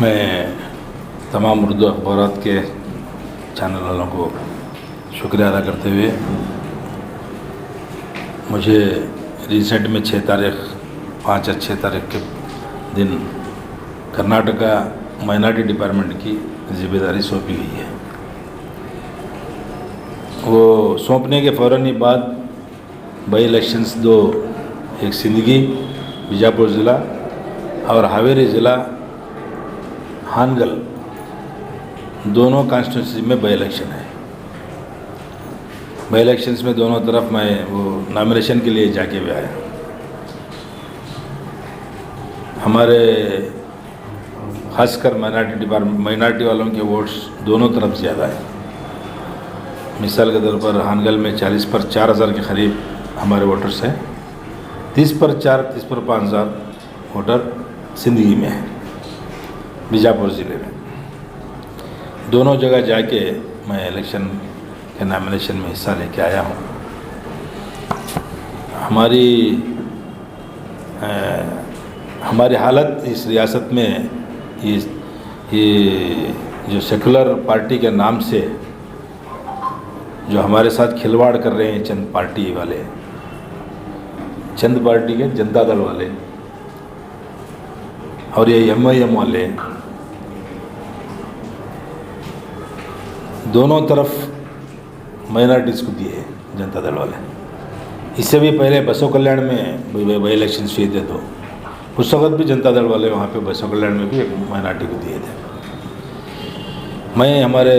मैं तमाम उर्दू अखबारात के चैनल वालों को शुक्रिया अदा करते हुए मुझे रिसेंट में 5 और 6 तारीख के दिन कर्नाटका माइनॉरिटी डिपार्टमेंट की जिम्मेदारी सौंपी गई है। वो सौंपने के फ़ौरन ही बाद बाई इलेक्शंस 2, एक सिंदगी बीजापुर ज़िला और हावेरी ज़िला हानगल, दोनों कॉन्स्टिट्यूंसी में बाई इलेक्शन है। बाई इलेक्शंस में दोनों तरफ मैं वो नॉमिनेशन के लिए जाके भी आया। हमारे खासकर माइनॉरिटी वालों के वोट्स दोनों तरफ ज़्यादा है। मिसाल के तौर पर हानगल में 40 पर 4,000 के करीब हमारे वोटर्स हैं, 30 पर 5,000 वोटर सिंदगी में है, बीजापुर ज़िले में। दोनों जगह जाके मैं इलेक्शन के नॉमिनेशन में हिस्सा लेके आया हूँ। हमारी हालत इस रियासत में ये जो सेकुलर पार्टी के नाम से जो हमारे साथ खिलवाड़ कर रहे हैं चंद पार्टी वाले, चंद पार्टी के जनता दल वाले और ये MIM वाले, दोनों तरफ माइनॉरिटीज़ को दिए जनता दल वाले। इससे भी पहले बसों कल्याण में बाई इलेक्शन हुए थे, तो उस वक्त भी जनता दल वाले वहाँ पे बसों कल्याण में भी एक माइनॉरिटी को दिए थे। मैं हमारे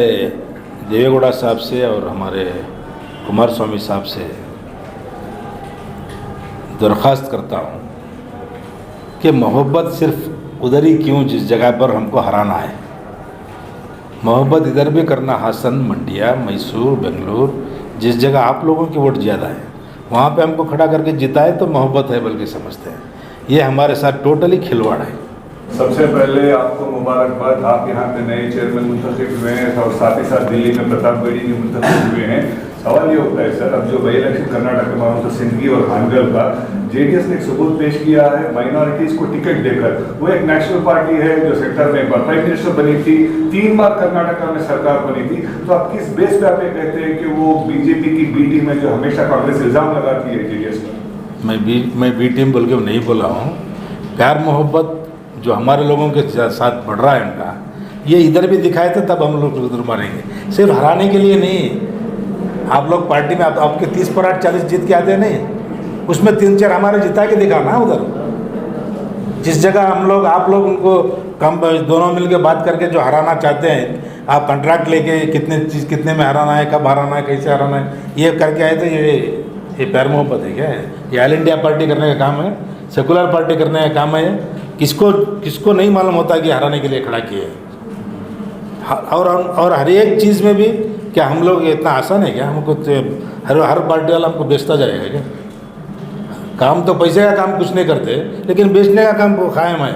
देवेगौड़ा साहब से और हमारे कुमार स्वामी साहब से दरख्वास्त करता हूँ कि मोहब्बत सिर्फ उधर ही क्यों जिस जगह पर हमको हराना है। मोहब्बत इधर भी करना, हासन, मंडिया, मैसूर, बेंगलुरु, जिस जगह आप लोगों की वोट ज़्यादा है वहाँ पे हमको खड़ा करके जिताए तो मोहब्बत है बल्कि समझते हैं। ये हमारे साथ टोटली खिलवाड़ है। सबसे पहले आपको मुबारकबाद, आप यहाँ पे नए चेयरमैन मुंतखब हुए हैं और साथ ही साथ दिल्ली में प्रतापगढ़ी भी मुंतखब हुए हैं। सवाल ये होता है सर, अब जो बाई इलेक्शन कर्नाटक में तो सिंदगी और हानगल का JDS ने एक सबूत पेश किया है माइनॉरिटीज़ को टिकट देकर। वो एक नेशनल पार्टी है जो सेक्टर में एक बार प्राइम मिनिस्टर बनी थी, 3 बार कर्नाटक में सरकार बनी थी। तो आप किस बेस पे आप ये कहते हैं कि वो बीजेपी की बी टीम है जो हमेशा कांग्रेस इल्ज़ाम लगाती है JDS पर? मैं बी टीम बोल के नहीं बोला हूँ। प्यार मोहब्बत जो हमारे लोगों के साथ बढ़ रहा है उनका, ये इधर भी दिखाए थे तब हम लोग उधर मारेंगे, सिर्फ हराने के लिए नहीं। आप लोग पार्टी में आपके 30 पर 8 40 जीत के आते नहीं, उसमें 3-4 हमारे जिता के दिखाना उधर। जिस जगह आप लोग उनको कम दोनों मिलके बात करके जो हराना चाहते हैं, आप कॉन्ट्रैक्ट लेके कितने में हराना है, कब हराना है, कैसे हराना है, ये करके आए तो ये प्यार मोहब्बत है क्या है? ये ऑल इंडिया पार्टी करने का काम है, सेकुलर पार्टी करने का काम है। किसको नहीं मालूम होता कि हराने के लिए खड़ा किए। और हर एक चीज़ में भी क्या हम लोग इतना आसान है क्या? हमको हर पार्टी वाला हमको बेचता जाएगा क्या? काम तो पैसे का काम कुछ नहीं करते, लेकिन बेचने का काम कायम है।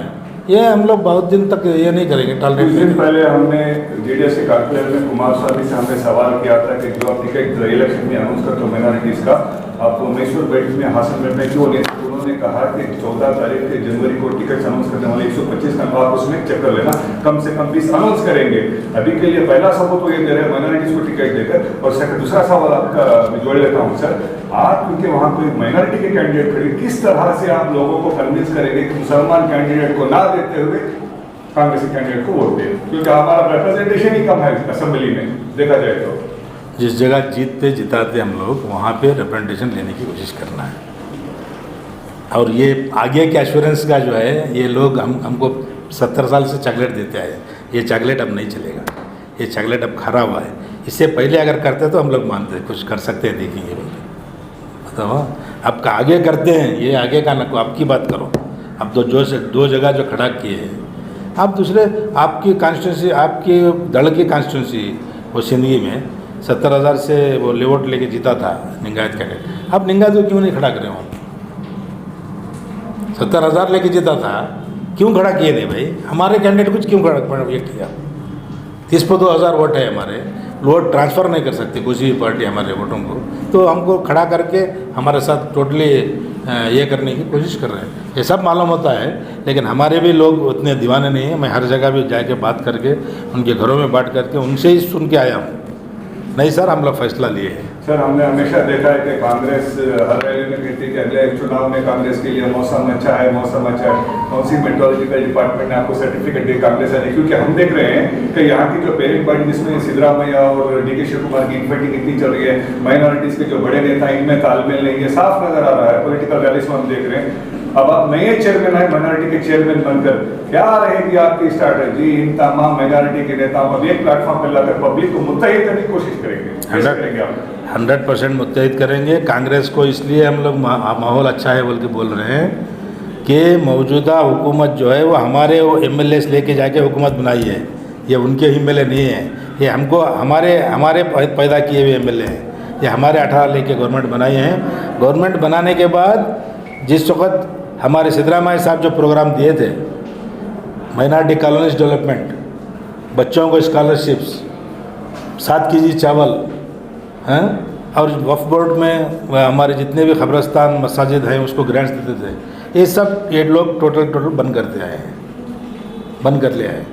ये हम लोग बहुत दिन तक ये नहीं करेंगे, कुछ दिन पहले हमने JDS के कार्यालय में कुमार स्वामी से हमने सवाल किया था कि जो आप टिकट इलेक्शन में अनाउंस करते हो माइनॉरिटीज़ का, आपको मैसूर बैठक में हासिल करने क्यों नहीं? उन्होंने कहा कि 14 तारीख के जनवरी को टिकट अनाउंस करने वाले 125 का आप उसमें चक्कर लेना, कम से कम 20 अनाउंस करेंगे। अभी के लिए पहला सबूत तो ये दे रहे हैं माइनॉरिटीज़ को टिकट देकर। और दूसरा सवाल आपका जोड़ लेता हूँ सर, आप क्योंकि वहाँ कोई माइनॉरिटी के कैंडिडेट खड़े, किस तरह से आप लोगों को कन्विंस करेंगे कि मुसलमान कैंडिडेट को ना देते हुए कांग्रेसी कैंडिडेट को वोट दें? क्योंकि हमारा रिप्रेजेंटेशन ही कम है असेंबली में देखा जाए तो। जिस जगह जीतते जिताते हम लोग वहाँ पे रिप्रेजेंटेशन लेने की कोशिश करना है। और ये आगे के एश्योरेंस का जो है, ये लोग हमको 70 साल से चॉकलेट देते आए, ये चॉकलेट अब नहीं चलेगा, ये चॉकलेट अब खरा हुआ है। इससे पहले अगर करते तो हम लोग मानते कुछ कर सकते हैं, देखेंगे बोलते। बताओ अब आगे करते हैं, ये आगे का न आपकी बात करो। अब तो दो जगह जो खड़ा किए हैं, आप दूसरे आपकी कॉन्स्टिट्यूंसी, आपकी दल की कॉन्स्टिट्यूंसी वो सिंदगी में 70,000 से वो लेवोट लेके जीता था निंगायत कैंडिडेट। आप निंगायत को क्यों नहीं खड़ा करे? वहाँ 70,000 लेके जीता था, क्यों खड़ा किए थे भाई? हमारे कैंडिडेट कुछ क्यों खड़ा ये किया? 30 पर 2,000 वोट है हमारे, वोट ट्रांसफ़र नहीं कर सकती किसी भी पार्टी हमारे वोटों को, तो हमको खड़ा करके हमारे साथ टोटली ये करने की कोशिश कर रहे हैं। ये सब मालूम होता है, लेकिन हमारे भी लोग उतने दीवाने नहीं हैं। मैं हर जगह भी जाके बात करके उनके घरों में बात करके उनसे ही सुन के आया हूँ। नहीं सर, हम लोग फैसला लिए हैं। सर, हमने हमेशा देखा है कि कांग्रेस हर रैली में कहती है कि अगले चुनाव में कांग्रेस के लिए मौसम अच्छा है, मौसम अच्छा है। कौन सी मेट्रोलॉजिकल डिपार्टमेंट ने आपको सर्टिफिकेट दी कांग्रेस आने? क्योंकि हम देख रहे हैं कि यहाँ की जो पेरेंट पार्टी जिसमें सिद्धरामैया और डी के शिव कुमार की इनफाइटिंग इतनी चल रही है, माइनॉरिटीज के जो बड़े नेता इनमें तालमेल नहीं है, साफ नजर आ रहा है। पॉलिटिकल रैलीज में हम देख रहे हैं। अब आप नए चेयरमैन आए माइनॉरिटी के चेयरमैन बनकर, क्या रहेगी आपकी स्ट्रैटेजी इन तमाम माइनॉरिटी के नेताओं को एक प्लेटफॉर्म पर लाकर पब्लिक को मुत्तहिद करने की कोशिश करेंगे? 100% मुत्तहिद करेंगे। कांग्रेस को इसलिए हम लोग माहौल अच्छा है बोल के बोल रहे हैं कि मौजूदा हुकूमत जो है वो हमारे वो MLA लेके जाके हुकूमत बनाई है। ये उनके MLA नहीं है, ये हमको हमारे पैदा किए हुए MLA हैं। ये हमारे 18 लेके गवर्नमेंट बनाई है। गवर्नमेंट बनाने के बाद जिस वक्त हमारे सिद्धरामैया साहब जो प्रोग्राम दिए थे, माइनॉरिटी कॉलोनीज डेवलपमेंट, बच्चों को स्कॉलरशिप्स, 7 केजी चावल हैं, और वक्फ बोर्ड में हमारे जितने भी खबरस्तान मसाजिद हैं उसको ग्रांट्स देते थे, ये सब ये लोग टोटल बंद करते आए हैं, बंद कर ले आए।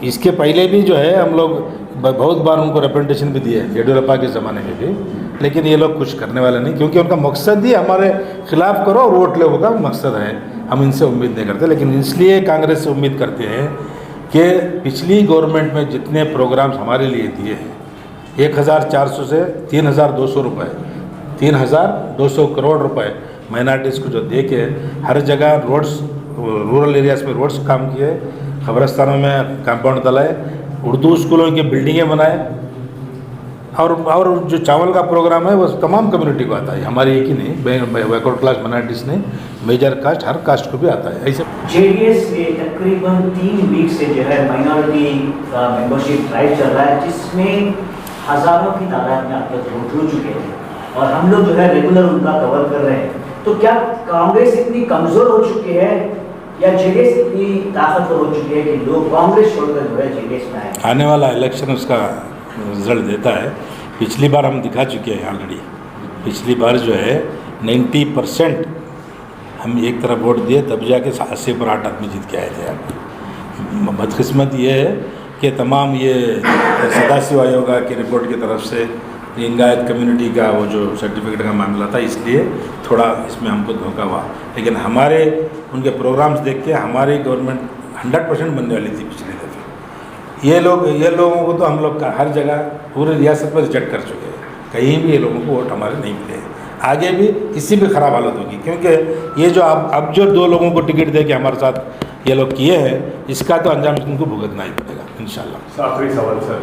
इसके पहले भी जो है हम लोग बहुत बार उनको रिप्रेजेंटेशन भी दिए येडियुरप्पा के ज़माने में भी, लेकिन ये लोग कुछ करने वाले नहीं, क्योंकि उनका मकसद ही हमारे खिलाफ करो और वोट लो का मकसद है। हम इनसे उम्मीद नहीं करते, लेकिन इसलिए कांग्रेस से उम्मीद करते हैं कि पिछली गवर्नमेंट में जितने प्रोग्राम्स हमारे लिए दिए हैं, 1400 से 3200 रुपये, 3200 करोड़ रुपए माइनॉरिटीज़ को जो दे के हर जगह रोड्स, रूरल एरियाज़ में रोड्स काम किए, खबरस्तानों में कंपाउंड डलाए, उर्दू स्कूलों की बिल्डिंगें बनाए, और जो चावल का प्रोग्राम है वो तमाम कम्युनिटी को आता है, हमारी एक ही नहीं, बैकवर्ड क्लास माइनॉरिटीज़ ने, मेजर कास्ट, हर कास्ट को भी आता है। ऐसे जेडीएस में तकरीबन 3 वीक से जो है माइनॉरिटी का मेंबरशिप ड्राइव चल रहा है, जिसमें हज़ारों की तादाद में आप लोग जुड़ चुके हैं और हम लोग जो है रेगुलर उनका कवर कर रहे हैं। तो क्या कांग्रेस इतनी कमज़ोर हो चुकी है या जेडीएस इतनी ताकतवर हो चुकी है कि लोग कांग्रेस छोड़कर जो है जेडीएस में आए? आने वाला इलेक्शन उसका रिजल्ट देता है। पिछली बार हम दिखा चुके हैं ऑलरेडी। पिछली बार जो है 90% हम एक तरफ वोट दिए, तब जाके 80 पर 8 आदमी जीत के आए थे। बदकिस्मत ये है कि तमाम ये सदाशिव आयोग की रिपोर्ट की तरफ से लिंगायत कम्युनिटी का वो जो सर्टिफिकेट का मामला था, इसलिए थोड़ा इसमें हमको धोखा हुआ। लेकिन हमारे उनके प्रोग्राम्स देख के हमारी गवर्नमेंट 100% बनने वाली थी पिछले दफ़े। ये लोगों को तो हम लोग का हर जगह पूरी रियासत में रिजेक्ट कर चुके हैं, कहीं भी ये लोगों को वोट हमारे नहीं मिले। आगे भी इससे भी ख़राब हालत होगी, क्योंकि ये जो अब जो 2 लोगों को टिकट दे के हमारे साथ ये लोग किए हैं, इसका तो अंजाम इनको भुगतना ही पड़ेगा इंशाल्लाह। आखिरी सवाल सर,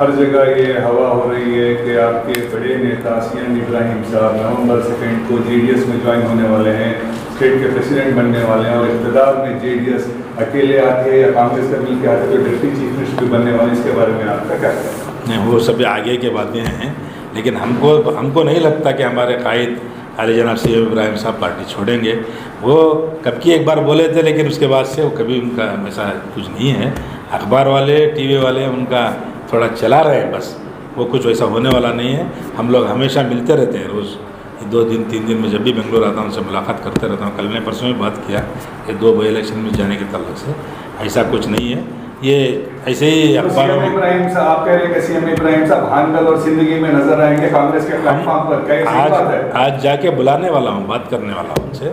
हर जगह ये हवा हो रही है कि आपके बड़े नेता CM इब्राहिम साहब नवंबर 2 को जेडीएस में ज्वाइन होने वाले हैं, स्टेट के प्रेसिडेंट बनने वाले हैं, और इक़्तिदार में जेडीएस अकेले आके या कांग्रेस का मिल के आके तो डिप्टी चीफ मिनिस्टर भी बनने वाले, इसके बारे में आपका क्या कहना है? नहीं, वो सब आगे के बातें हैं, लेकिन हमको नहीं लगता कि हमारे कायद आले जनाब CM इब्राहिम साहब पार्टी छोड़ेंगे। वो कब की एक बार बोले थे, लेकिन उसके बाद से वो कभी उनका ऐसा कुछ नहीं है। अखबार वाले, टीवी वाले उनका थोड़ा चला रहे हैं, बस वो कुछ वैसा होने वाला नहीं है। हम लोग हमेशा मिलते रहते हैं, रोज़ 2 दिन 3 दिन में जब भी बेंगलोर आता हूँ उनसे मुलाकात करते रहता हूँ। कल ने परसों में बात किया कि 2 बाई इलेक्शन में जाने के ताल्लुक से, ऐसा कुछ नहीं है। ये ऐसे ही अखबारों में इब्राहिम साहब, आप कह रहे हैं कि CM इब्राहिम साहब हानगल और जिंदगी में नजर आएंगे कांग्रेस के प्लेटफॉर्म पर, क्या ये सही बात है? आज जाके बुलाने वाला हूँ, बात करने वाला हूँ उनसे।